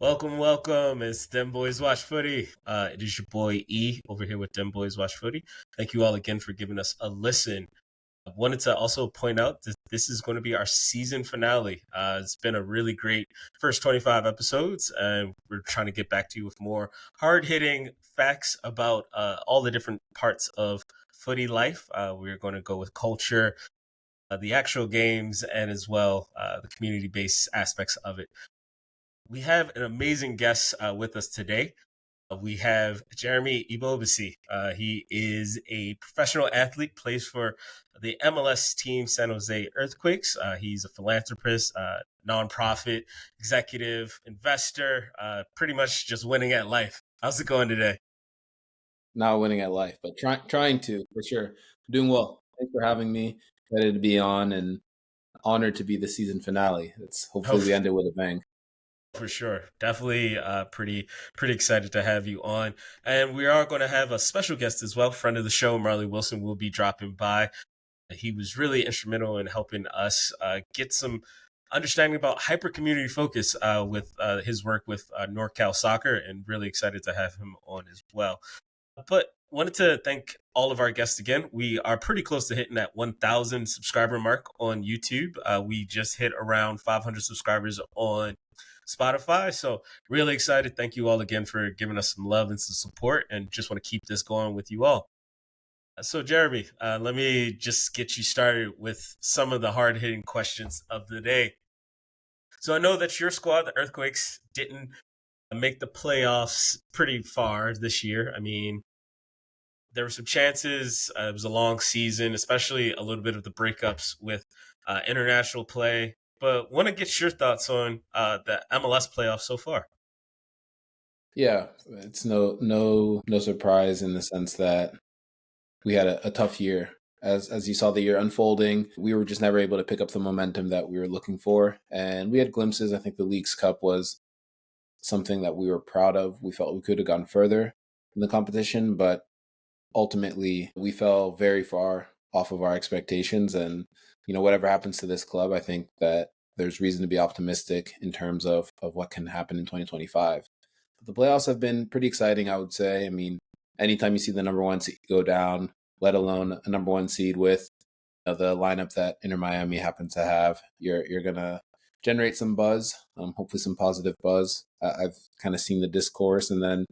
Welcome, welcome. It's Dem Boys Watch Footy. It is your boy E over here with Dem Boys Watch Footy. Thank you all again for giving us a listen. I wanted to also point out that this is going to be our season finale. It's been a really great first 25 episodes, and we're trying to get back to you with more hard hitting facts about all the different parts of footy life. We're going to go with culture, the actual games, and as well the community based aspects of it. We have an amazing guest with us today. We have Jeremy Ebobisse. He is a professional athlete, plays for the MLS team San Jose Earthquakes. He's a philanthropist, nonprofit, executive, investor, pretty much just winning at life. How's it going today? Not winning at life, but trying to for sure. Doing well. Thanks for having me. Excited to be on and honored to be the season finale. It's Oh, hopefully we end it with a bang. for sure. Definitely pretty excited to have you on. And we are going to have a special guest as well. Friend of the show, Marley Wilson, will be dropping by. He was really instrumental in helping us get some understanding about hyper community focus with his work with NorCal Soccer, and really excited to have him on as well. But wanted to thank all of our guests again. We are pretty close to hitting that 1,000 subscriber mark on YouTube. We just hit around 500 subscribers on Spotify. So really excited. Thank you all again for giving us some love and some support, and just want to keep this going with you all. So, Jeremy, let me just get you started with some of the hard hitting questions of the day. So, I know that your squad, the Earthquakes, didn't make the playoffs pretty far this year. I mean, there were some chances. It was a long season, especially a little bit of the breakups with international play. But want to get your thoughts on the MLS playoffs so far. Yeah, it's no surprise in the sense that we had a tough year. As you saw the year unfolding, we were just never able to pick up the momentum that we were looking for. And we had glimpses. I think the Leagues Cup was something that we were proud of. We felt we could have gone further in the competition, but ultimately we fell very far off of our expectations. And whatever happens to this club, I think that there's reason to be optimistic in terms of what can happen in 2025. But the playoffs have been pretty exciting, I would say. I mean, anytime you see the number one seed go down, let alone a number one seed with the lineup that Inter Miami happens to have, you're gonna generate some buzz, hopefully some positive buzz. I've kind of seen the discourse, and then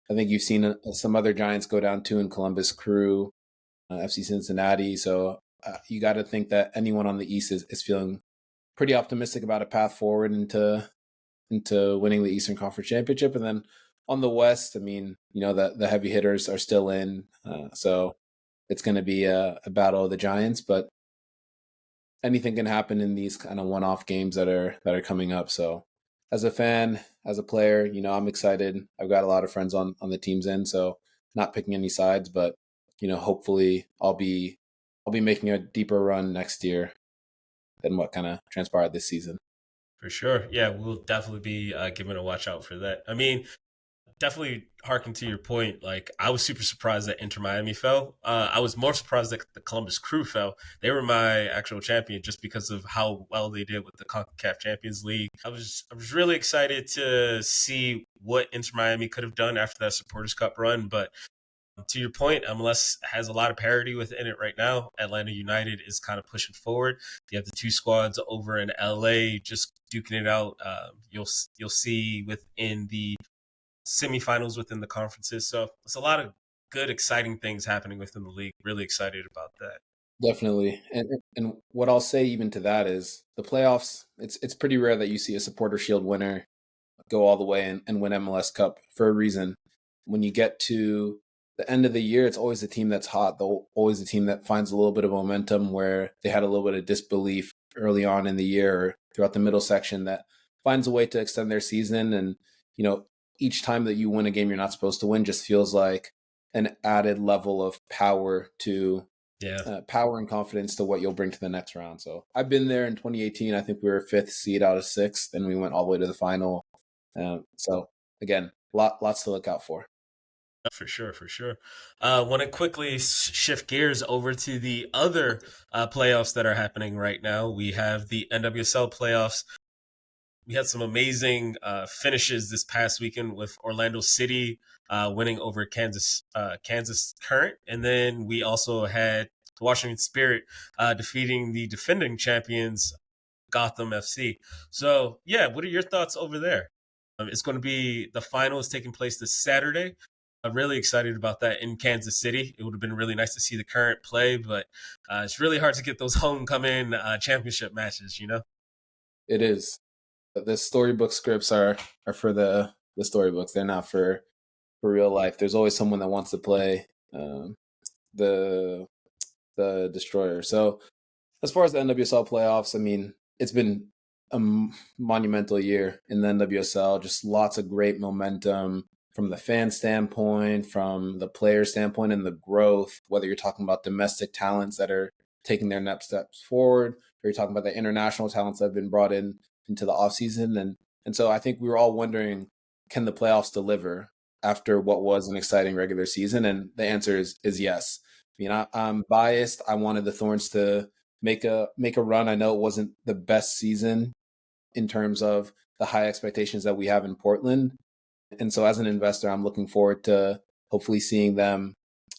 I think you've seen some other Giants go down too in Columbus Crew, FC Cincinnati. So you got to think that anyone on the East is feeling pretty optimistic about a path forward into winning the Eastern Conference Championship. And then on the West, I mean, the heavy hitters are still in, so it's going to be a battle of the Giants. But anything can happen in these kind of one-off games that are coming up. So as a fan, as a player, I'm excited. I've got a lot of friends on the team's end, so not picking any sides, but hopefully I'll be making a deeper run next year than what kind of transpired this season. For sure. Yeah, we'll definitely be giving a watch out for that. I mean, definitely harken to your point. Like, I was super surprised that Inter Miami fell. I was more surprised that the Columbus Crew fell. They were my actual champion just because of how well they did with the CONCACAF Champions League. I was really excited to see what Inter Miami could have done after that Supporters Cup run. But to your point, MLS has a lot of parity within it right now. Atlanta United is kind of pushing forward. You have the two squads over in LA just duking it out. You'll see within the semifinals within the conferences. So it's a lot of good, exciting things happening within the league. Really excited about that. Definitely. And what I'll say even to that is the playoffs, it's pretty rare that you see a supporter shield winner go all the way and win MLS Cup for a reason. When you get to the end of the year, it's always the team that's hot, always the team that finds a little bit of momentum where they had a little bit of disbelief early on in the year or throughout the middle section that finds a way to extend their season. And, each time that you win a game you're not supposed to win just feels like an added level of power to Yeah, power and confidence to what you'll bring to the next round. So I've been there in 2018. I think we were fifth seed out of sixth, and we went all the way to the final. So again, lots to look out for. for sure, for sure. Want to quickly shift gears over to the other playoffs that are happening right now. We have the NWSL playoffs. we had some amazing finishes this past weekend with Orlando City winning over Kansas Current, and then we also had the Washington Spirit defeating the defending champions Gotham FC. So yeah, what are your thoughts over there? It's going to be the final is taking place this Saturday. I'm really excited about that in Kansas City. It would have been really nice to see the Current play, but it's really hard to get those homecoming championship matches. It is. The storybook scripts are for the storybooks. They're not for real life. There's always someone that wants to play the destroyer. So as far as the NWSL playoffs, I mean, it's been a monumental year in the NWSL. Just lots of great momentum from the fan standpoint, from the player standpoint, and the growth. Whether you're talking about domestic talents that are taking their next steps forward, or you're talking about the international talents that have been brought into the offseason. And so I think we were all wondering, can the playoffs deliver after what was an exciting regular season? And the answer is yes. I mean, I'm biased. I wanted the Thorns to make a run. I know it wasn't the best season in terms of the high expectations that we have in Portland. And so as an investor, I'm looking forward to hopefully seeing them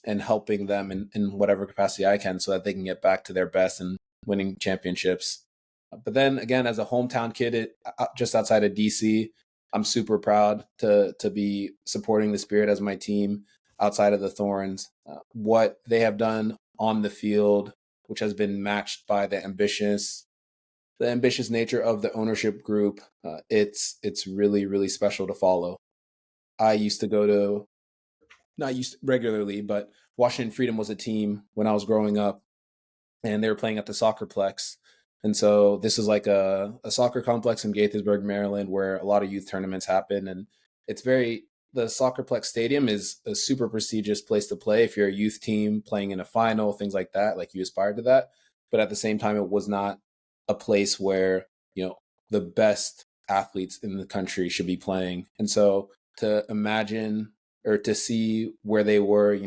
and helping them in whatever capacity I can so that they can get back to their best and winning championships. But then again, as a hometown kid, just outside of DC, I'm super proud to be supporting the Spirit as my team outside of the Thorns. What they have done on the field, which has been matched by the ambitious nature of the ownership group, it's really, really special to follow. I used to go to, not used regularly, but Washington Freedom was a team when I was growing up, and they were playing at the Soccerplex. And so this is like a soccer complex in Gaithersburg, Maryland, where a lot of youth tournaments happen. And the Soccerplex Stadium is a super prestigious place to play if you're a youth team playing in a final, things like that, like you aspire to that. But at the same time, it was not a place where, the best athletes in the country should be playing. And so to imagine or to see where they were,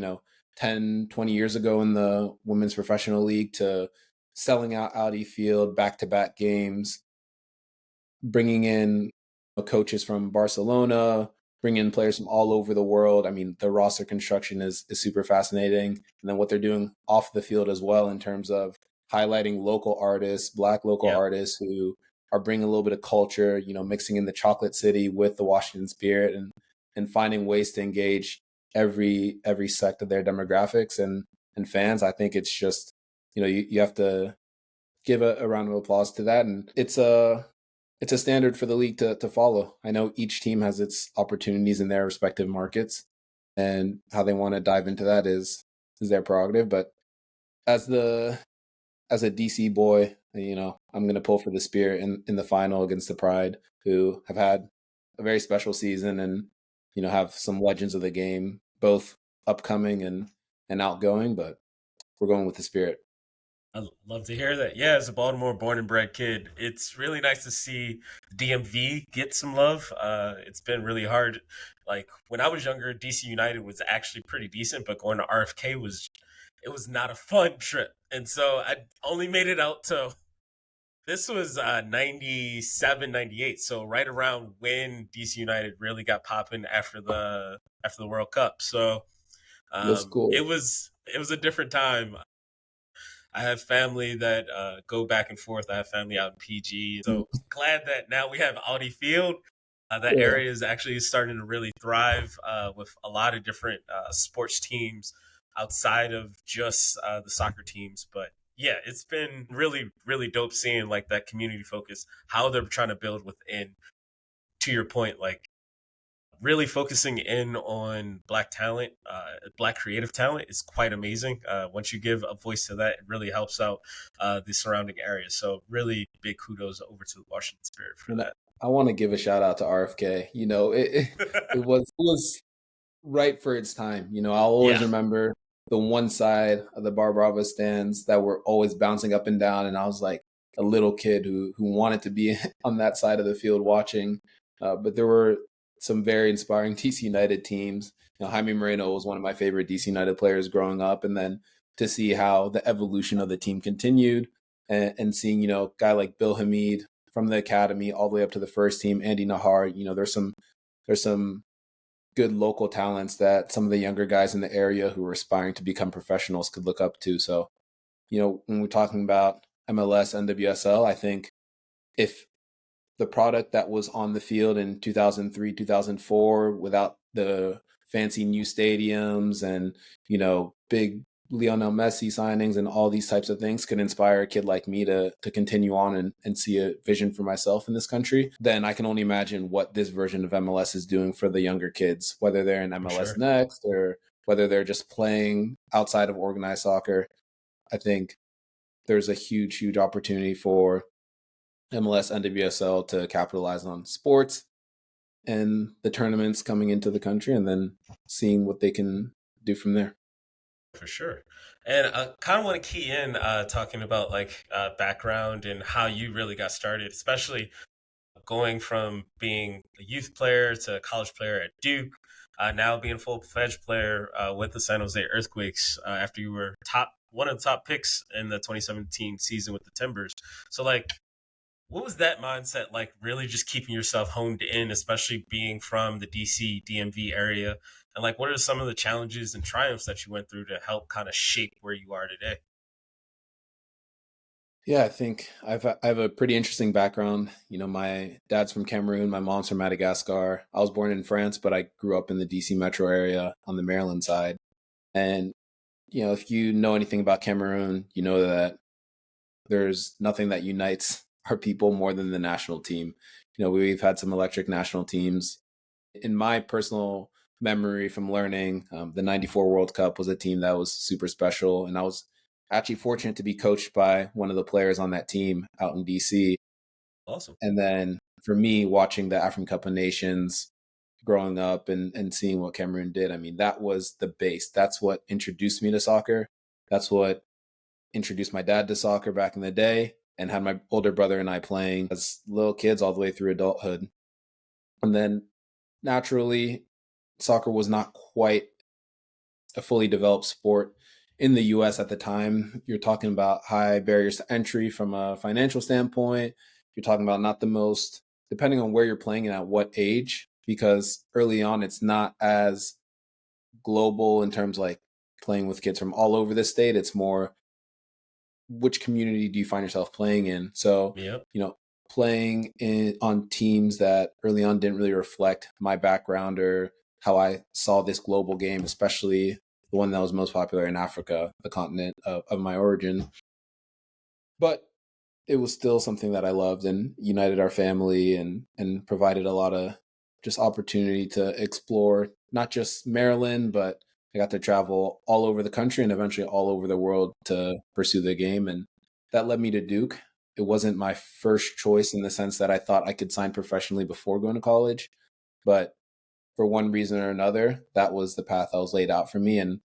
10, 20 years ago in the Women's Professional League, to selling out Audi Field, back-to-back games, bringing in coaches from Barcelona, bringing in players from all over the world. I mean, the roster construction is super fascinating. And then what they're doing off the field as well in terms of highlighting local artists, Black local artists who are bringing a little bit of culture, mixing in the Chocolate City with the Washington Spirit and finding ways to engage every sect of their demographics and fans. I think it's just, you have to give a round of applause to that. And it's a standard for the league to follow. I know each team has its opportunities in their respective markets, and how they want to dive into that is their prerogative. But as a DC boy, I'm going to pull for the Spirit in the final against the Pride, who have had a very special season and, have some legends of the game, both upcoming and outgoing, but we're going with the Spirit. I love to hear that. Yeah, as a Baltimore born and bred kid, it's really nice to see DMV get some love. It's been really hard. Like when I was younger, DC United was actually pretty decent, but going to RFK was not a fun trip. And so I only made it out to, this was 97, 98. So right around when DC United really got popping after the World Cup. So That's cool. It was a different time. I have family that go back and forth. I have family out in PG. So glad that now we have Audi Field. That area is actually starting to really thrive with a lot of different sports teams outside of just the soccer teams. But yeah, it's been really, really dope seeing like that community focus, how they're trying to build within, to your point, like really focusing in on Black talent, Black creative talent is quite amazing. Once you give a voice to that, it really helps out the surrounding areas. So really big kudos over to the Washington Spirit for that. I want to give a shout out to RFK. It was right for its time. I'll always remember the one side of the Bar Brava stands that were always bouncing up and down. And I was like a little kid who wanted to be on that side of the field watching. But there were some very inspiring DC United teams. Jaime Moreno was one of my favorite DC United players growing up. And then to see how the evolution of the team continued and seeing, a guy like Bill Hamid from the academy all the way up to the first team. Andy Nahar, there's some good local talents that some of the younger guys in the area who are aspiring to become professionals could look up to. So, when we're talking about MLS, NWSL, I think if the product that was on the field in 2003, 2004, without the fancy new stadiums and, big Lionel Messi signings and all these types of things could inspire a kid like me to continue on and see a vision for myself in this country, then I can only imagine what this version of MLS is doing for the younger kids, whether they're in MLS Next or whether they're just playing outside of organized soccer. I think there's a huge, huge opportunity for MLS, NWSL to capitalize on sports and the tournaments coming into the country and then seeing what they can do from there. For sure. And I kind of want to key in talking about background and how you really got started, especially going from being a youth player to a college player at Duke, now being a full-fledged player with the San Jose Earthquakes after you were one of the top picks in the 2017 season with the Timbers. So what was that mindset like, really just keeping yourself honed in, especially being from the DC, DMV area? And what are some of the challenges and triumphs that you went through to help kind of shape where you are today? Yeah, I think I have a pretty interesting background. My dad's from Cameroon, my mom's from Madagascar. I was born in France, but I grew up in the DC metro area on the Maryland side. And, if you know anything about Cameroon, you know that there's nothing that unites our people more than the national team. We've had some electric national teams. In my personal memory from learning, the 94 World Cup was a team that was super special. And I was actually fortunate to be coached by one of the players on that team out in DC. Awesome. And then for me, watching the African Cup of Nations growing up and seeing what Cameroon did, I mean, that was the base. That's what introduced me to soccer. That's what introduced my dad to soccer back in the day and had my older brother and I playing as little kids all the way through adulthood. And then naturally, soccer was not quite a fully developed sport in the US at the time. You're talking about high barriers to entry from a financial standpoint. You're talking about not the most, depending on where you're playing and at what age, because early on it's not as global in terms playing with kids from all over the state. It's more, which community do you find yourself playing in? So, yep. Playing on teams that early on didn't really reflect my background or how I saw this global game, especially the one that was most popular in Africa, the continent of my origin. But it was still something that I loved and united our family and provided a lot of just opportunity to explore, not just Maryland, but I got to travel all over the country and eventually all over the world to pursue the game. And that led me to Duke. It wasn't my first choice in the sense that I thought I could sign professionally before going to college. But for one reason or another, that was the path that was laid out for me. And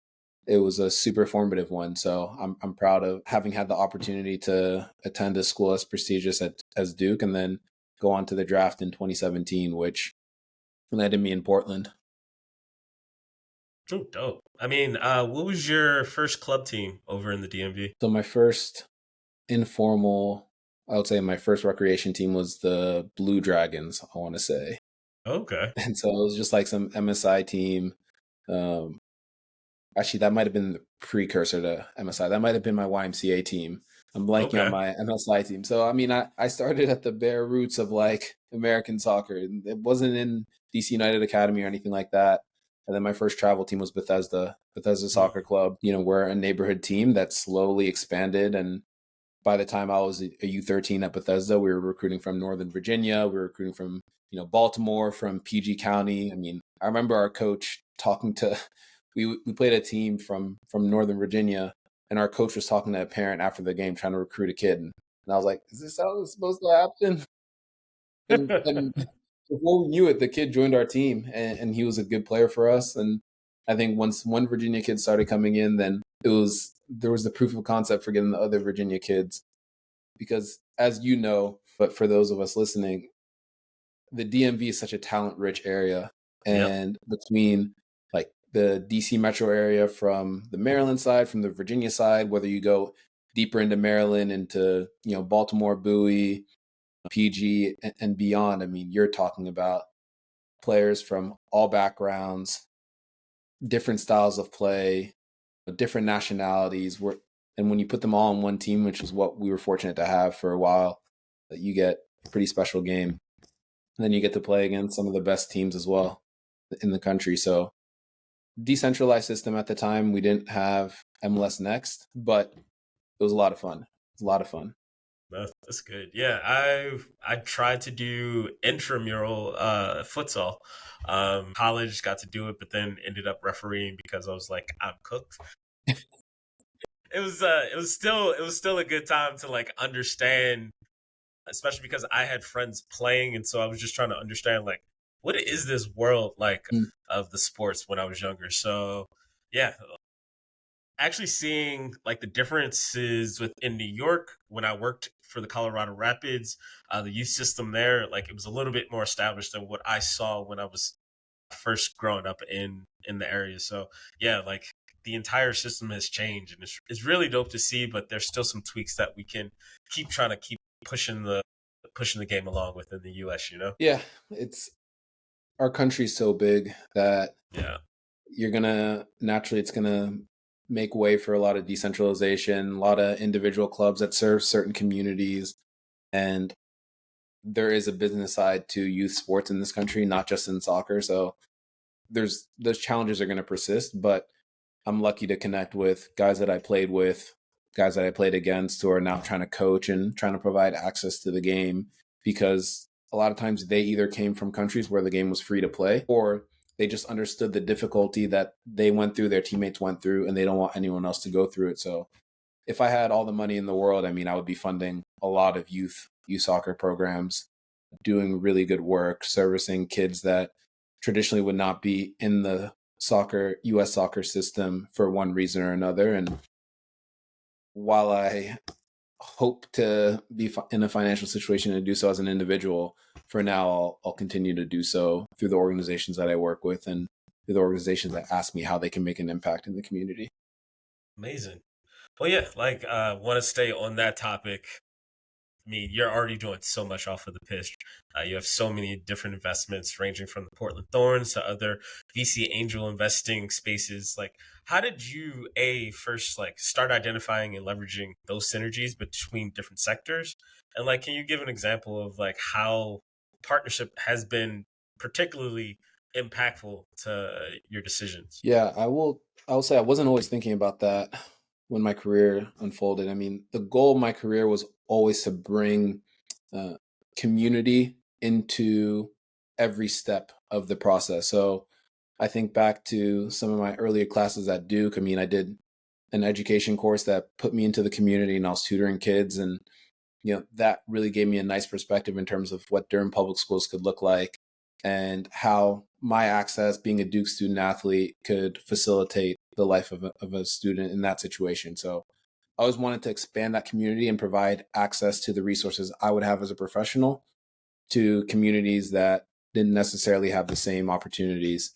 it was a super formative one. So I'm proud of having had the opportunity to attend a school as prestigious as Duke and then go on to the draft in 2017, which landed me in Portland. Oh, dope. I mean, what was your first club team over in the DMV? So my first informal, I would say my first recreation team was the Blue Dragons, I want to say. Okay. And so it was just some MSI team. Actually, that might have been the precursor to MSI. That might have been my YMCA team. I'm blanking on my MSI team. So, I mean, I started at the bare roots of American soccer. It wasn't in DC United Academy or anything like that. And then my first travel team was Bethesda Soccer Club. We're a neighborhood team that slowly expanded. And by the time I was a U13 at Bethesda, we were recruiting from Northern Virginia. We were recruiting from, Baltimore, from PG County. I mean, I remember our coach talking to, we played a team from Northern Virginia, and our coach was talking to a parent after the game trying to recruit a kid. And I was like, is this how it's supposed to happen? And before we knew it, the kid joined our team and he was a good player for us. And I think once one Virginia kid started coming in, then there was the proof of concept for getting the other Virginia kids. Because as you know, but for those of us listening, the DMV is such a talent-rich area. And between the DC metro area from the Maryland side, from the Virginia side, whether you go deeper into Maryland, into, Baltimore, Bowie, PG and beyond. I mean, you're talking about players from all backgrounds, different styles of play, different nationalities. And when you put them all on one team, which is what we were fortunate to have for a while, that you get a pretty special game. And then you get to play against some of the best teams as well in the country. So decentralized system at the time. We didn't have MLS Next, but it was a lot of fun. It was a lot of fun. That's good. Yeah, I tried to do intramural futsal. College got to do it, but then ended up refereeing because I was like, I'm cooked. It was still a good time to like understand, especially because I had friends playing, and so I was just trying to understand like what is this world like Mm. of the sports when I was younger. So yeah, actually seeing like the differences within New York when I worked for the Colorado Rapids, the youth system there, like it was a little bit more established than what I saw when I was first growing up in the area. So yeah, like the entire system has changed, and it's really dope to see. But there's still some tweaks that we can keep trying to keep pushing the game along within the U.S. You know? Yeah, it's our country's so big that Yeah. it's gonna make way for a lot of decentralization, a lot of individual clubs that serve certain communities. And there is a business side to youth sports in this country, not just in soccer. So those challenges are going to persist, but I'm lucky to connect with guys that I played with, guys that I played against who are now trying to coach and trying to provide access to the game, because a lot of times they either came from countries where the game was free to play, or they just understood the difficulty that they went through, their teammates went through, and they don't want anyone else to go through it. So if I had all the money in the world, I mean, I would be funding a lot of youth soccer programs, doing really good work, servicing kids that traditionally would not be in the US soccer system for one reason or another. And while I hope to be in a financial situation to do so as an individual, for now, I'll continue to do so through the organizations that I work with and through the organizations that ask me how they can make an impact in the community. Amazing. Well, yeah, like want to stay on that topic. I mean, you're already doing so much off of the pitch. You have so many different investments, ranging from the Portland Thorns to other VC angel investing spaces. Like, how did you first like start identifying and leveraging those synergies between different sectors? And like, can you give an example of like how partnership has been particularly impactful to your decisions? Yeah, I will say I wasn't always thinking about that when my career unfolded. I mean, the goal of my career was always to bring uh, community into every step of the process. So I think back to some of my earlier classes at Duke. I mean, I did an education course that put me into the community, and I was tutoring kids, and that really gave me a nice perspective in terms of what Durham public schools could look like and how my access, being a Duke student athlete, could facilitate the life of a student in that situation. So I always wanted to expand that community and provide access to the resources I would have as a professional to communities that didn't necessarily have the same opportunities.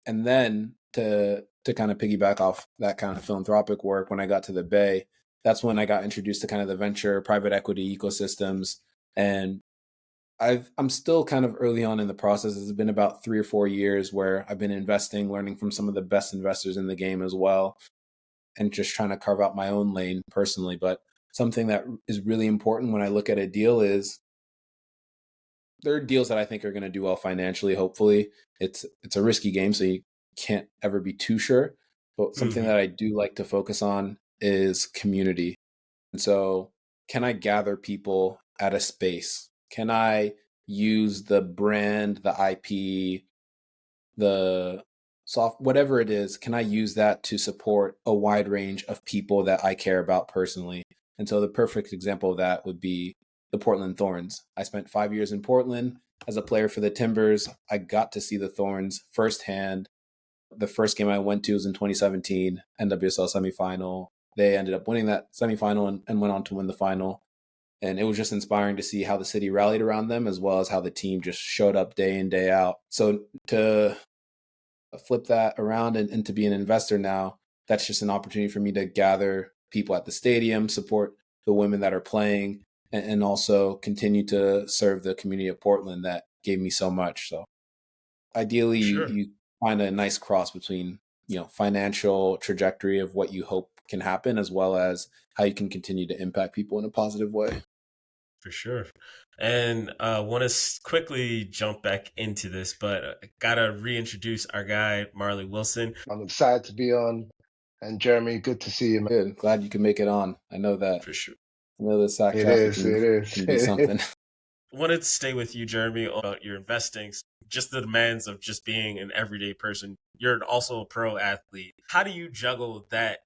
And then to kind of piggyback off that kind of philanthropic work, when I got to the Bay, that's when I got introduced to kind of the venture private equity ecosystems. And I'm still kind of early on in the process. It's been about 3 or 4 years where I've been investing, learning from some of the best investors in the game as well, and just trying to carve out my own lane personally. But something that is really important when I look at a deal is there are deals that I think are going to do well financially. Hopefully, it's a risky game, so you can't ever be too sure. But something Hmm. that I do like to focus on is community. And so, can I gather people at a space? Can I use the brand, the IP, the whatever it is? Can I use that to support a wide range of people that I care about personally? And so, the perfect example of that would be the Portland Thorns. I spent 5 years in Portland as a player for the Timbers. I got to see the Thorns firsthand. The first game I went to was in 2017, NWSL semifinal. They ended up winning that semifinal and went on to win the final. And it was just inspiring to see how the city rallied around them, as well as how the team just showed up day in, day out. So to flip that around and to be an investor now, that's just an opportunity for me to gather people at the stadium, support the women that are playing, and also continue to serve the community of Portland that gave me so much. So ideally, Sure. you find a nice cross between, financial trajectory of what you hope can happen, as well as how you can continue to impact people in a positive way. For sure. And want to quickly jump back into this, but gotta reintroduce our guy, Marley Wilson. I'm excited to be on. And Jeremy, good to see you, man. Good. Glad you can make it on. I know For sure. the sack It traffic is, it is. can be something. Wanted to stay with you, Jeremy, about your investing, just the demands of just being an everyday person. You're also a pro athlete. How do you juggle that,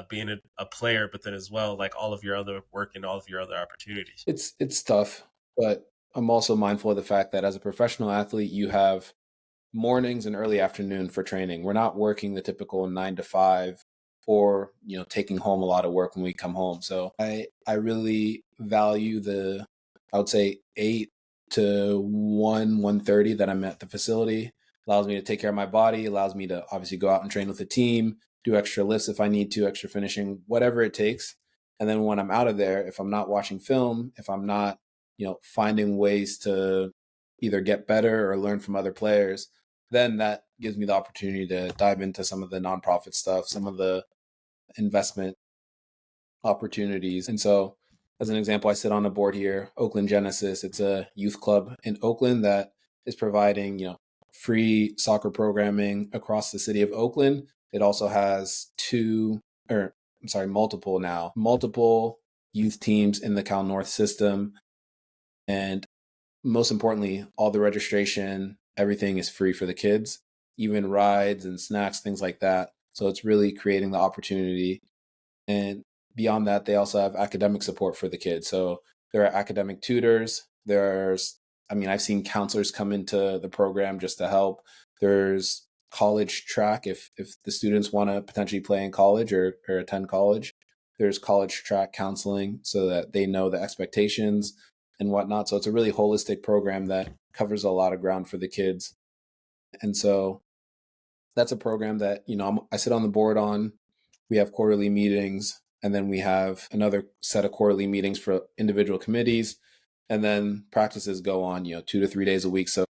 being a player, but then as well, like all of your other work and all of your other opportunities? It's tough, but I'm also mindful of the fact that as a professional athlete, you have mornings and early afternoon for training. We're not working the typical 9 to 5 or, taking home a lot of work when we come home. So I really value I would say 8 to 1:30 that I'm at the facility. Allows me to take care of my body, allows me to obviously go out and train with the team, do extra lifts if I need to, extra finishing, whatever it takes. And then when I'm out of there, if I'm not watching film, if I'm not, finding ways to either get better or learn from other players, then that gives me the opportunity to dive into some of the nonprofit stuff, some of the investment opportunities. And so, as an example, I sit on a board here, Oakland Genesis. It's a youth club in Oakland that is providing, free soccer programming across the city of Oakland. It also has multiple youth teams in the CalNorth system. And most importantly, all the registration, everything is free for the kids, even rides and snacks, things like that. So it's really creating the opportunity. And beyond that, they also have academic support for the kids. So there are academic tutors. I've seen counselors come into the program just to help. There's college track if the students want to potentially play in college or attend college. There's college track counseling so that they know the expectations and whatnot. So it's a really holistic program that covers a lot of ground for the kids. And so that's a program that, I sit on the board on. We have quarterly meetings, and then we have another set of quarterly meetings for individual committees. And then practices go on, 2 to 3 days a week. So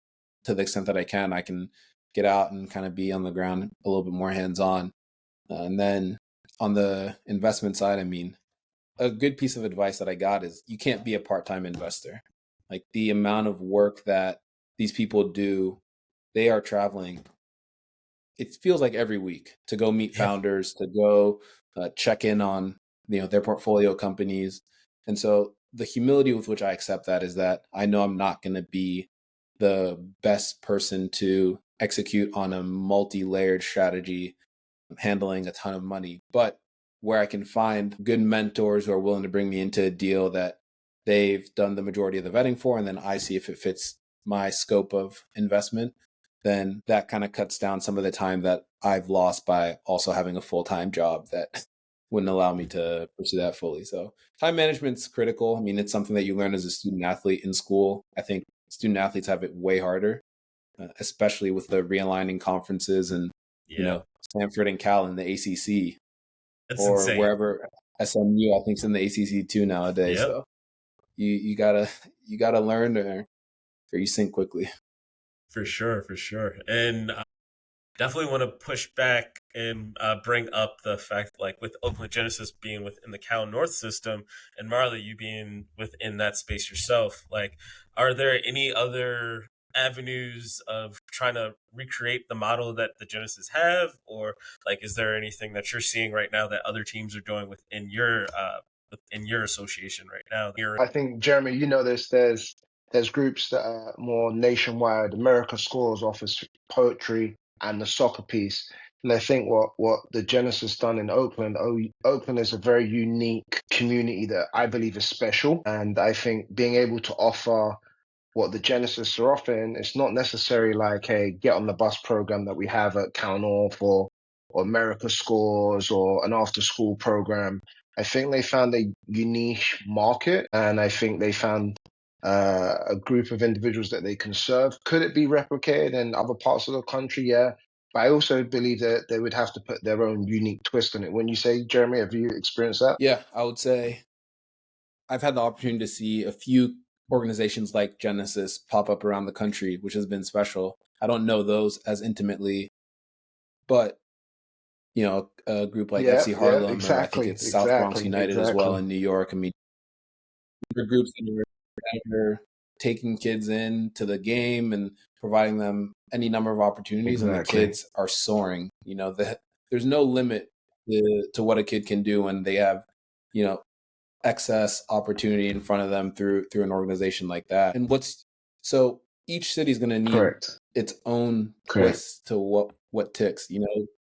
to the extent that I can get out and kind of be on the ground a little bit more hands-on. And then on the investment side, a good piece of advice that I got is you can't be a part-time investor. Like the amount of work that these people do, they are traveling. It feels like every week to go meet founders, to go check in on, their portfolio companies. And so the humility with which I accept that is that I know I'm not going to be the best person to execute on a multi-layered strategy, handling a ton of money, but where I can find good mentors who are willing to bring me into a deal that they've done the majority of the vetting for, and then I see if it fits my scope of investment, then that kind of cuts down some of the time that I've lost by also having a full-time job that wouldn't allow me to pursue that fully. So time management's critical. It's something that you learn as a student athlete in school. I think student athletes have it way harder, especially with the realigning conferences and, Stanford and Cal in the ACC. That's or insane. wherever SMU, I think, is in the ACC too nowadays. Yep. So you gotta learn or you sink quickly. For sure. And definitely want to push back and bring up the fact, like with Oakland Genesis being within the CalNorth system, and Marley, you being within that space yourself. Like, are there any other avenues of trying to recreate the model that the Genesis have, or like, is there anything that you're seeing right now that other teams are doing within your association right now? I think, Jeremy, there's groups that are more nationwide. America Scores offers poetry and the soccer piece. And I think what the Genesis done in Oakland, Oakland is a very unique community that I believe is special. And I think being able to offer what the Genesis are offering, it's not necessarily like, hey, get on the bus program that we have at CalNorth or America Scores or an after school program. I think they found a unique market, and I think they found a group of individuals that they can serve. Could it be replicated in other parts of the country? Yeah. But I also believe that they would have to put their own unique twist on it. When you say, Jeremy, have you experienced that? Yeah, I would say I've had the opportunity to see a few organizations like Genesis pop up around the country, which has been special. I don't know those as intimately, but a group like Yeah, FC yeah, Harlem, or I think exactly, it's South Bronx exactly, United as well exactly, in New York. I mean, there are groups that are taking kids into the game and providing them any number of opportunities, and the exactly. kids are soaring. There's no limit to what a kid can do when they have, you know, excess opportunity in front of them through an organization like that. And so each city is going to need Correct, its own correct. twist to what ticks.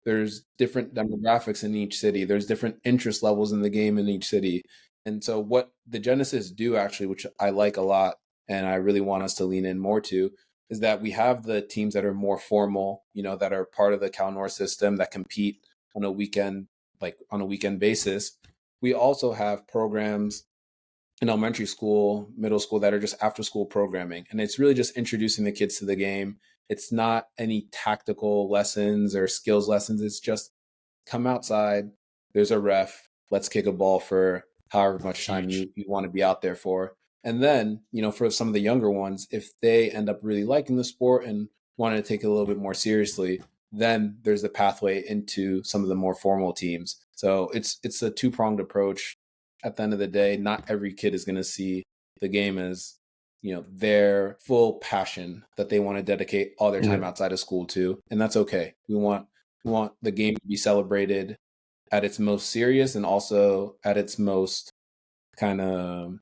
There's different demographics in each city. There's different interest levels in the game in each city. And so what the Genesis do actually, which I like a lot, and I really want us to lean in more to, is that we have the teams that are more formal, that are part of the CalNorth system that compete on a weekend, like on a weekend basis. We also have programs in elementary school, middle school that are just after school programming. And it's really just introducing the kids to the game. It's not any tactical lessons or skills lessons. It's just come outside, there's a ref, let's kick a ball for however much time Huge. you want to be out there for. And then, for some of the younger ones, if they end up really liking the sport and want to take it a little bit more seriously, then there's the pathway into some of the more formal teams. So it's a two-pronged approach. At the end of the day, not every kid is going to see the game as, their full passion that they want to dedicate all their time Yeah, outside of school to. And that's okay. We want the game to be celebrated at its most serious and also at its most kind of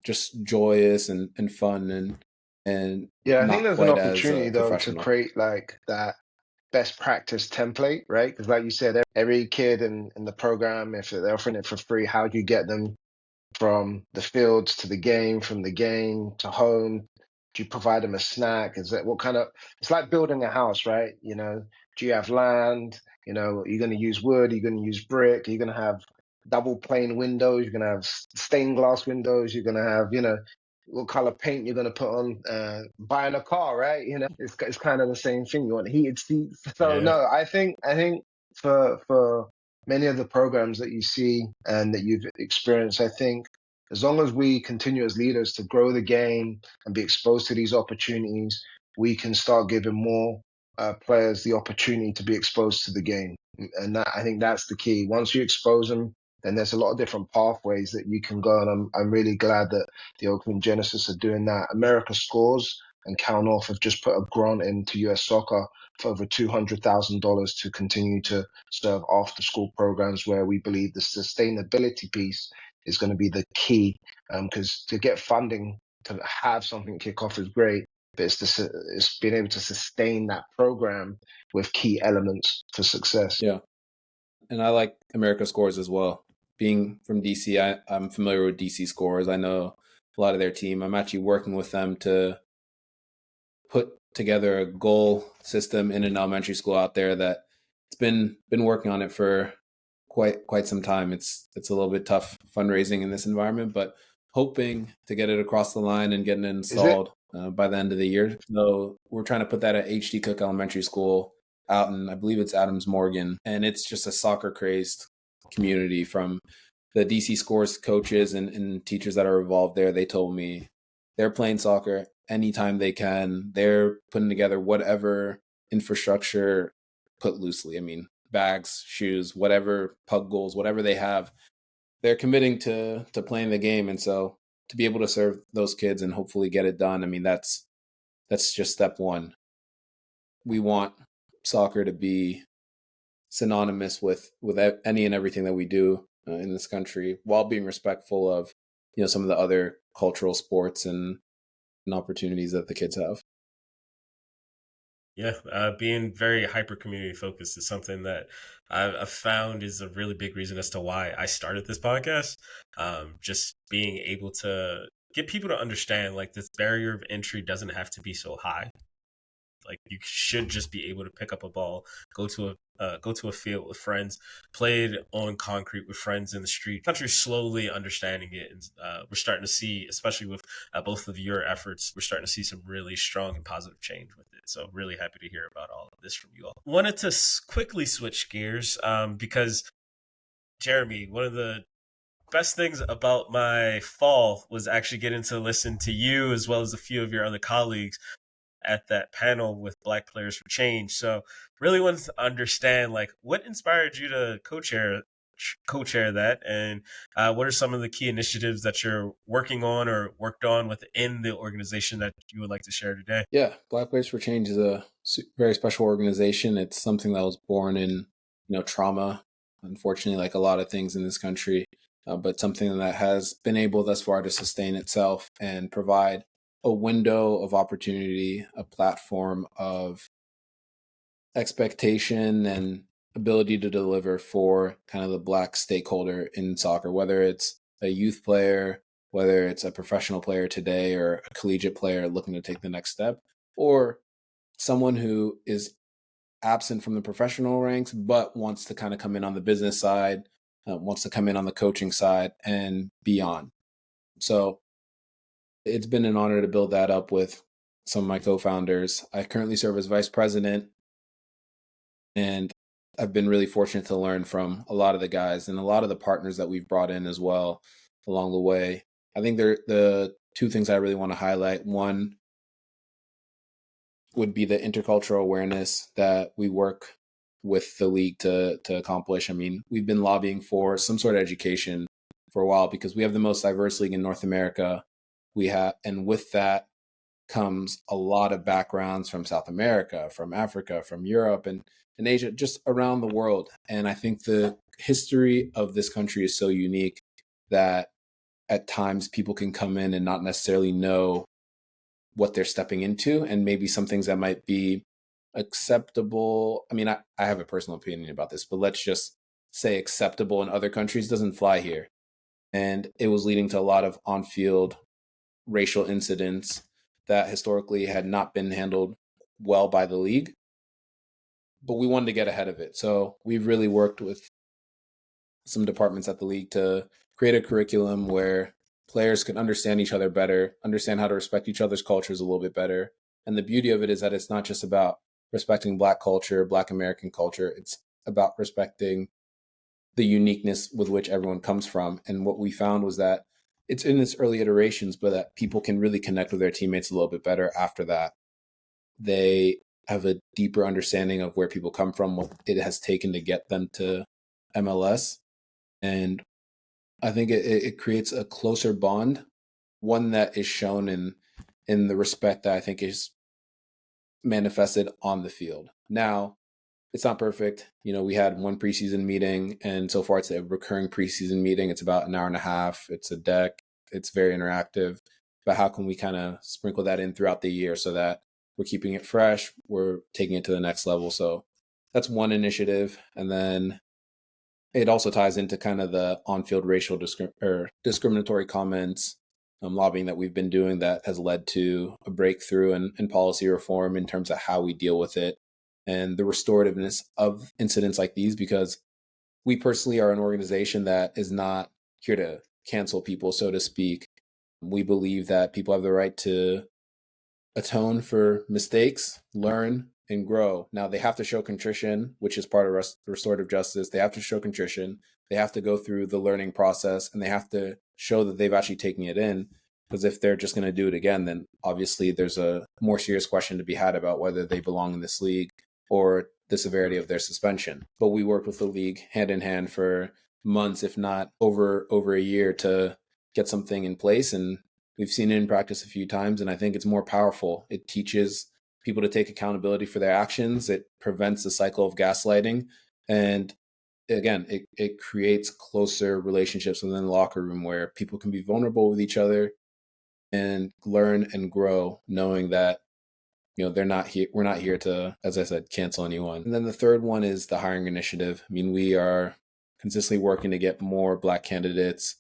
just joyous and fun and yeah. I think not there's an quite as opportunity though to professional. create like that best practice template, right? Because like you said, every kid in the program, if they're offering it for free, how do you get them from the fields to the game, from the game to home? Do you provide them a snack? Is that what kind of, it's like building a house, right? Do you have land? Are you going to use wood? Are you going to use brick? Are you going to have double pane windows? You're going to have stained glass windows. You're going to have, what color paint you're going to put on buying a car, right? It's kind of the same thing. You want heated seats. So Yeah. no, I think for many of the programs that you see and that you've experienced, I think as long as we continue as leaders to grow the game and be exposed to these opportunities, we can start giving more players the opportunity to be exposed to the game. And I think that's the key. Once you expose them, then there's a lot of different pathways that you can go. And I'm really glad that the Oakland Genesis are doing that. America Scores and CalNorth have just put a grant into US Soccer for over $200,000 to continue to serve after school programs where we believe the sustainability piece is going to be the key. Because to get funding to have something kick off is great, but it's being able to sustain that program with key elements for success. Yeah. And I like America Scores as well. Being from DC, I'm familiar with DC Scores. I know a lot of their team. I'm actually working with them to put together a goal system in an elementary school out there that it's been working on it for quite some time. It's a little bit tough fundraising in this environment, but hoping to get it across the line and getting it Is it? installed by the end of the year. So we're trying to put that at HD Cook Elementary School out in, I believe it's Adams Morgan, and it's just a soccer crazed community from the DC Scores coaches and teachers that are involved there. They told me they're playing soccer anytime they can. They're putting together whatever infrastructure, put loosely. I mean, bags, shoes, whatever, pug goals, whatever they have, they're committing to playing the game. And so to be able to serve those kids and hopefully get it done, I mean, that's just step one. We want soccer to be synonymous with any and everything that we do in this country, while being respectful of some of the other cultural sports and opportunities that the kids have. Yeah, being very hyper community focused is something that I've found is a really big reason as to why I started this podcast. Just being able to get people to understand like this barrier of entry doesn't have to be so high. Like you should just be able to pick up a ball, go to a field with friends, play it on concrete with friends in the street. Country's slowly understanding it, and we're starting to see, especially with both of your efforts, we're starting to see some really strong and positive change with it. So really happy to hear about all of this from you all. Wanted to quickly switch gears because Jeremy, one of the best things about my fall was actually getting to listen to you as well as a few of your other colleagues at that panel with Black Players for Change. So really wanted to understand like what inspired you to co-chair that, and what are some of the key initiatives that you're working on or worked on within the organization that you would like to share today? Yeah, Black Players for Change is a very special organization. It's something that was born in trauma, unfortunately, like a lot of things in this country, but something that has been able thus far to sustain itself and provide a window of opportunity, a platform of expectation and ability to deliver for kind of the Black stakeholder in soccer, whether it's a youth player, whether it's a professional player today or a collegiate player looking to take the next step, or someone who is absent from the professional ranks but wants to kind of come in on the business side, wants to come in on the coaching side and beyond. So it's been an honor to build that up with some of my co-founders. I currently serve as vice president, and I've been really fortunate to learn from a lot of the guys and a lot of the partners that we've brought in as well along the way. I think the two things I really want to highlight. One would be the intercultural awareness that we work with the league to accomplish. I mean, we've been lobbying for some sort of education for a while because we have the most diverse league in North America. And with that comes a lot of backgrounds from South America, from Africa, from Europe, and Asia, just around the world. And I think the history of this country is so unique that at times people can come in and not necessarily know what they're stepping into, and maybe some things that might be acceptable. I mean, I have a personal opinion about this, but let's just say acceptable in other countries doesn't fly here. And it was leading to a lot of on-field racial incidents that historically had not been handled well by the league, but we wanted to get ahead of it. So we've really worked with some departments at the league to create a curriculum where players can understand each other better, understand how to respect each other's cultures a little bit better. And the beauty of it is that it's not just about respecting Black culture, Black American culture. It's about respecting the uniqueness with which everyone comes from. And what we found was that it's in its early iterations, but that people can really connect with their teammates a little bit better after that. They have a deeper understanding of where people come from, what it has taken to get them to MLS. And I think it creates a closer bond, one that is shown in the respect that I think is manifested on the field. Now, it's not perfect. We had one preseason meeting, and so far it's a recurring preseason meeting. It's about an hour and a half. It's a deck. It's very interactive. But how can we kind of sprinkle that in throughout the year so that we're keeping it fresh, we're taking it to the next level? So that's one initiative. And then it also ties into kind of the on-field racial discriminatory comments, lobbying that we've been doing that has led to a breakthrough in policy reform in terms of how we deal with it and the restorativeness of incidents like these, because we personally are an organization that is not here to cancel people, so to speak. We believe that people have the right to atone for mistakes, learn, and grow. Now, they have to show contrition, which is part of restorative justice. They have to show contrition. They have to go through the learning process, and they have to show that they've actually taken it in. Because if they're just going to do it again, then obviously there's a more serious question to be had about whether they belong in this league or the severity of their suspension. But we worked with the league hand in hand for months, if not over a year, to get something in place. And we've seen it in practice a few times, and I think it's more powerful. It teaches people to take accountability for their actions. It prevents the cycle of gaslighting. And again, it creates closer relationships within the locker room where people can be vulnerable with each other and learn and grow, knowing that we're not here to, as I said, cancel anyone. And then the third one is the hiring initiative. I mean, we are consistently working to get more Black candidates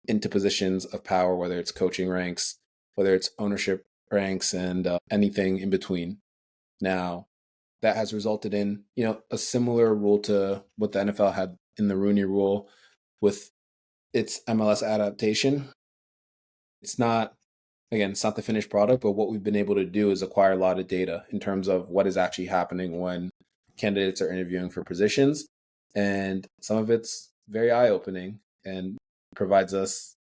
into positions of power, whether it's coaching ranks, whether it's ownership ranks, and anything in between. Now, that has resulted in a similar rule to what the NFL had in the Rooney Rule with its MLS adaptation. It's not the finished product, but what we've been able to do is acquire a lot of data in terms of what is actually happening when candidates are interviewing for positions. And some of it's very eye-opening. And provides us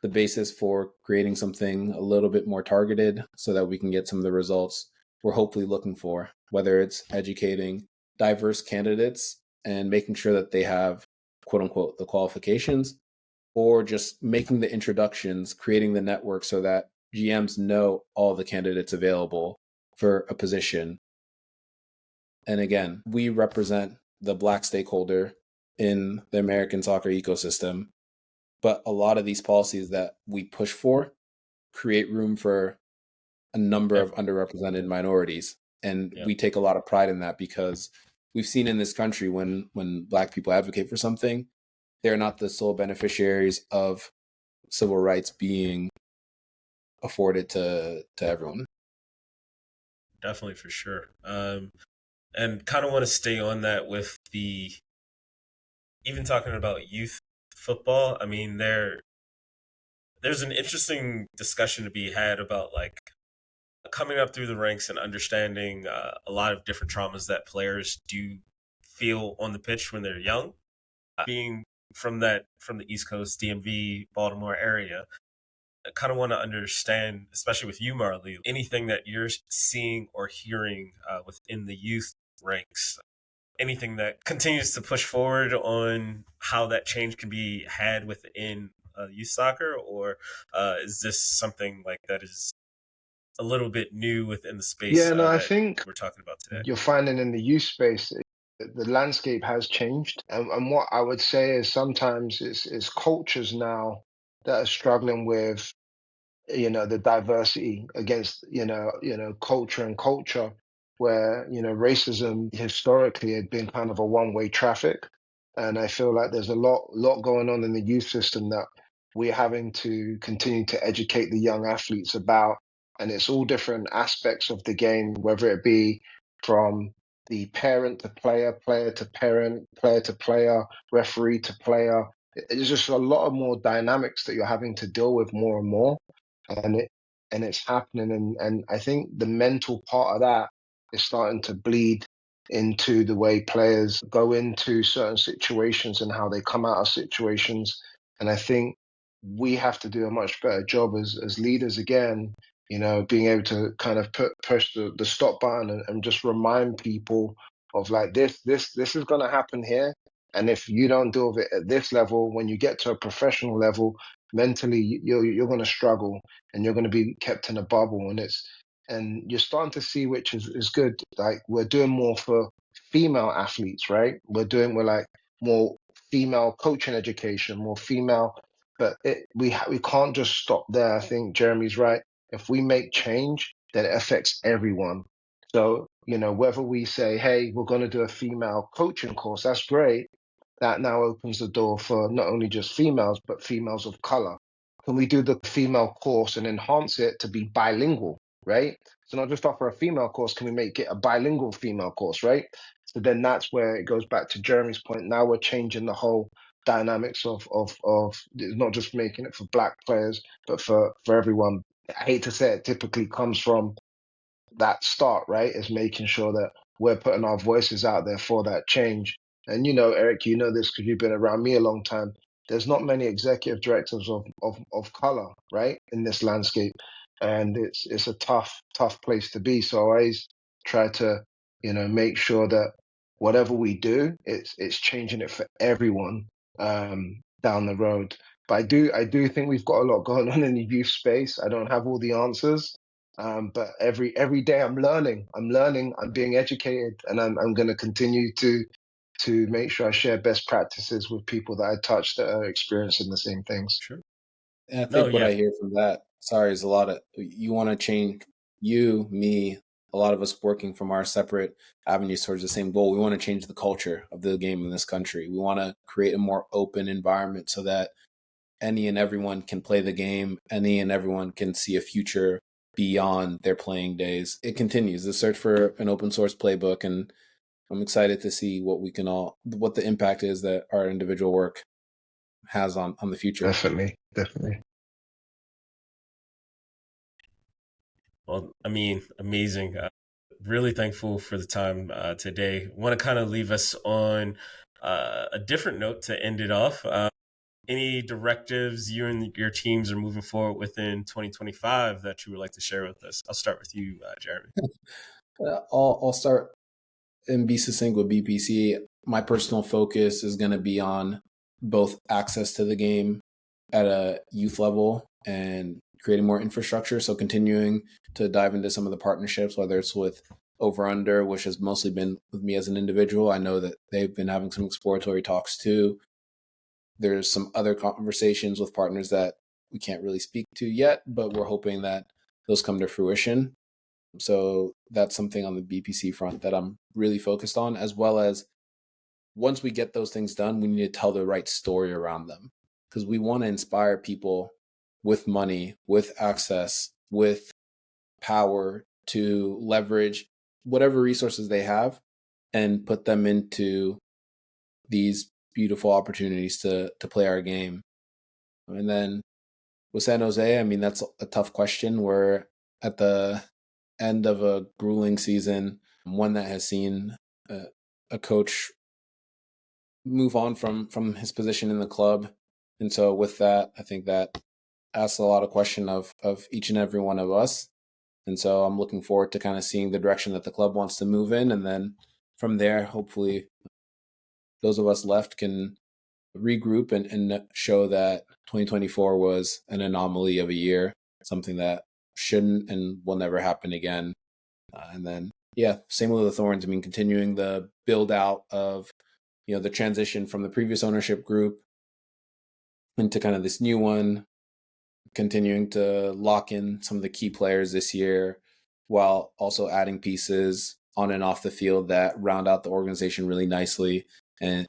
the basis for creating something a little bit more targeted so that we can get some of the results we're hopefully looking for, whether it's educating diverse candidates and making sure that they have, quote unquote, the qualifications, or just making the introductions, creating the network so that GMs know all the candidates available for a position. And again, we represent the Black stakeholder in the American soccer ecosystem. But a lot of these policies that we push for create room for a number of underrepresented minorities. And we take a lot of pride in that because we've seen in this country when Black people advocate for something, they're not the sole beneficiaries of civil rights being afforded to everyone. Definitely, for sure. And kind of want to stay on that with even talking about youth football. I mean, there's an interesting discussion to be had about like coming up through the ranks and understanding a lot of different traumas that players do feel on the pitch when they're young. Being from the East Coast, DMV, Baltimore area, I kind of want to understand, especially with you, Marley, anything that you're seeing or hearing within the youth ranks, anything that continues to push forward on how that change can be had within youth soccer, or is this something like that is a little bit new within the space Yeah, no, I that think we're talking about today? you're finding in the youth space, the landscape has changed. And what I would say is sometimes it's cultures now that are struggling with, the diversity against, culture and culture, where, racism historically had been kind of a one-way traffic. And I feel like there's a lot going on in the youth system that we're having to continue to educate the young athletes about. And it's all different aspects of the game, whether it be from the parent to player, player to parent, player to player, referee to player. It's just a lot of more dynamics that you're having to deal with more and more. And it's happening. And I think the mental part of that is starting to bleed into the way players go into certain situations and how they come out of situations. And I think we have to do a much better job as leaders again, being able to kind of push the stop button and just remind people of like this is going to happen here. And if you don't deal with it at this level, when you get to a professional level, mentally you're going to struggle and you're going to be kept in a bubble. And you're starting to see, which is good. Like we're doing more for female athletes, right? We're like more female coaching education, more female, but we can't just stop there. I think Jeremy's right. If we make change, then it affects everyone. So, whether we say, hey, we're going to do a female coaching course, that's great. That now opens the door for not only just females, but females of color. Can we do the female course and enhance it to be bilingual, right? So not just offer a female course, can we make it a bilingual female course, right? So then that's where it goes back to Jeremy's point. Now we're changing the whole dynamics of not just making it for Black players, but for everyone. I hate to say it, typically comes from that start, right? Is making sure that we're putting our voices out there for that change. And Eric, you know this because you've been around me a long time. There's not many executive directors of color, right, in this landscape, and it's a tough place to be. So I always try to make sure that whatever we do, it's changing it for everyone down the road. But I do think we've got a lot going on in the youth space. I don't have all the answers. But every day I'm learning, I'm being educated, and I'm going to continue to make sure I share best practices with people that I touch that are experiencing the same things. Sure. And I think what I hear from that, is a lot of, you want to change, me, a lot of us working from our separate avenues towards the same goal. We want to change the culture of the game in this country. We want to create a more open environment so that any and everyone can play the game. Any and everyone can see a future beyond their playing days. It continues the search for an open source playbook, and I'm excited to see what the impact is that our individual work has on the future. Definitely. Well, I mean, amazing. Really thankful for the time today. Want to kind of leave us on a different note to end it off. any directives you and your teams are moving forward within 2025 that you would like to share with us? I'll start with you, Jeremy. I'll start and be succinct with BPC. My personal focus is going to be on both access to the game at a youth level and creating more infrastructure. So continuing to dive into some of the partnerships, whether it's with Over Under, which has mostly been with me as an individual. I know that they've been having some exploratory talks too. There's some other conversations with partners that we can't really speak to yet, but we're hoping that those come to fruition. So that's something on the BPC front that I'm really focused on, as well as once we get those things done, we need to tell the right story around them, because we want to inspire people with money, with access, with power to leverage whatever resources they have and put them into these beautiful opportunities to play our game. And then with San Jose, I mean, that's a tough question. We're at the end of a grueling season, one that has seen a coach move on from his position in the club. And so with that, I think that asks a lot of question of each and every one of us. And so I'm looking forward to kind of seeing the direction that the club wants to move in. And then from there, hopefully those of us left can regroup and show that 2024 was an anomaly of a year, something that shouldn't and will never happen again. And then, yeah, same with the Thorns. I mean, continuing the build out of, the transition from the previous ownership group into kind of this new one, continuing to lock in some of the key players this year, while also adding pieces on and off the field that round out the organization really nicely and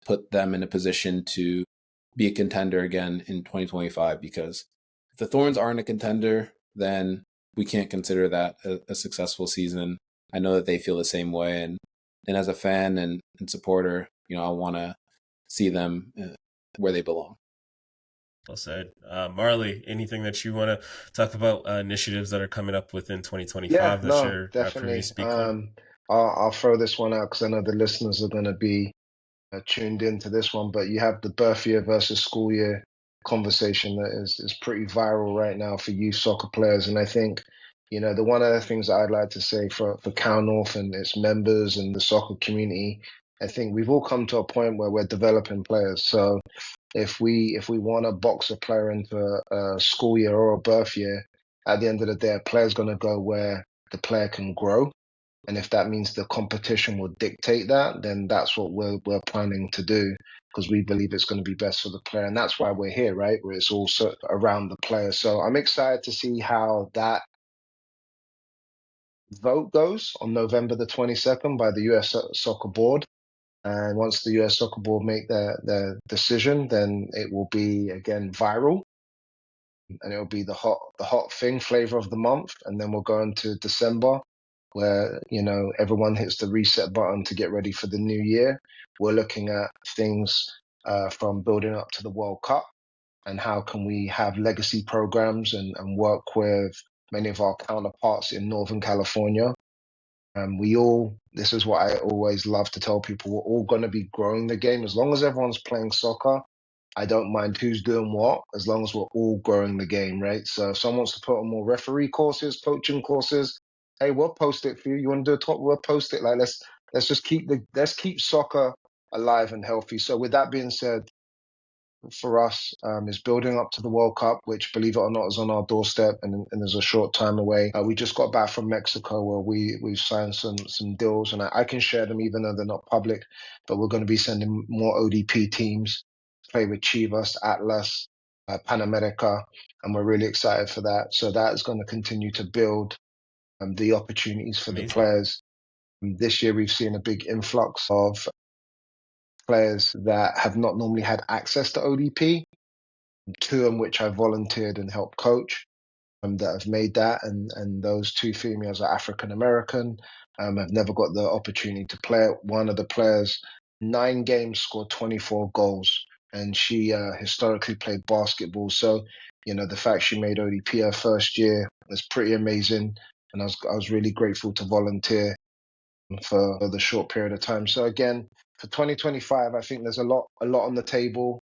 put them in a position to be a contender again in 2025. Because if the Thorns aren't a contender, then we can't consider that a successful season. I know that they feel the same way. And as a fan and supporter, I want to see them where they belong. Well said. Marley, anything that you want to talk about, initiatives that are coming up within 2025 that you're privy to speak on? I'll throw this one out because I know the listeners are going to be tuned into this one, but you have the birth year versus school year conversation that is pretty viral right now for youth soccer players. And I think, the one of the things that I'd like to say for CalNorth and its members and the soccer community, I think we've all come to a point where we're developing players. So if we want to box a player into a school year or a birth year, at the end of the day, a player's going to go where the player can grow. And if that means the competition will dictate that, then that's what we're planning to do, because we believe it's going to be best for the player. And that's why we're here, right? Where it's also around the player. So I'm excited to see how that vote goes on November the 22nd by the US Soccer Board. And once the US Soccer Board make their decision, then it will be, again, viral. And it'll be the hot thing, flavor of the month. And then we'll go into December, where everyone hits the reset button to get ready for the new year. We're looking at things from building up to the World Cup and how can we have legacy programs and work with many of our counterparts in Northern California. This is what I always love to tell people, we're all going to be growing the game. As long as everyone's playing soccer, I don't mind who's doing what, as long as we're all growing the game, right? So if someone wants to put on more referee courses, coaching courses, hey, we'll post it for you. You want to do a talk? We'll post it. Like let's just keep soccer alive and healthy. So with that being said, for us is building up to the World Cup, which, believe it or not, is on our doorstep and is a short time away. We just got back from Mexico, where we've signed some deals, and I can share them even though they're not public. But we're going to be sending more ODP teams to play with Chivas, Atlas, Pan America, and we're really excited for that. So that is going to continue to build the opportunities for the players. This year, we've seen a big influx of players that have not normally had access to ODP, two in which I volunteered and helped coach, that have made that. And those two females are African American, have never got the opportunity to play. One of the players, 9 games, scored 24 goals, and she historically played basketball. So, the fact she made ODP her first year was pretty amazing. And I was really grateful to volunteer for the short period of time. So again, for 2025, I think there's a lot on the table.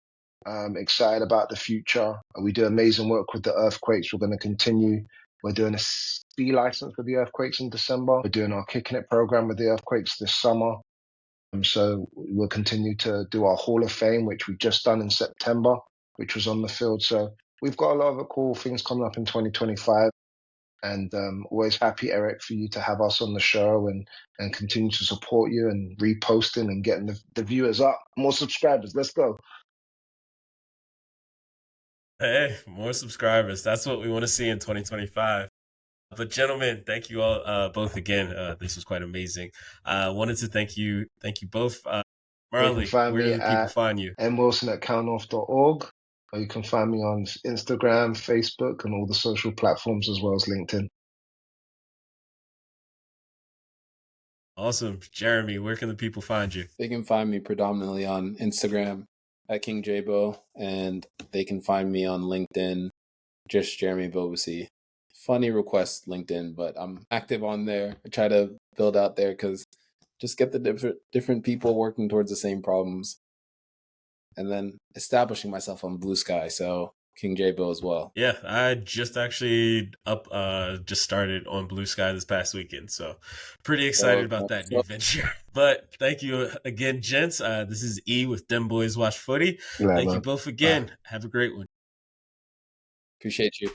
Excited about the future. We do amazing work with the Earthquakes. We're going to continue. We're doing a C license with the Earthquakes in December. We're doing our Kicking It program with the Earthquakes this summer. So we'll continue to do our Hall of Fame, which we've just done in September, which was on the field. So we've got a lot of cool things coming up in 2025. And always happy, Eric, for you to have us on the show and continue to support you and reposting and getting the viewers up. More subscribers. Let's go. Hey, more subscribers. That's what we want to see in 2025. But gentlemen, thank you all both again. This was quite amazing. I wanted to thank you both. Marley, where do the people find you? mwilson at calnorth.org, or you can find me on Instagram, Facebook, and all the social platforms as well as LinkedIn. Awesome. Jeremy, where can the people find you? They can find me predominantly on Instagram at King Jabo, and they can find me on LinkedIn, just Jeremy Ebobisse. Funny request, LinkedIn, but I'm active on there. I try to build out there because just get the different people working towards the same problems, and then establishing myself on Blue Sky. So King Jabo as well. Yeah, I just actually just started on Blue Sky this past weekend, so pretty excited about that new venture. But thank you again, gents. This is E with Dem Boys Watch Footy. Thank you both again. Have a great one. Appreciate you.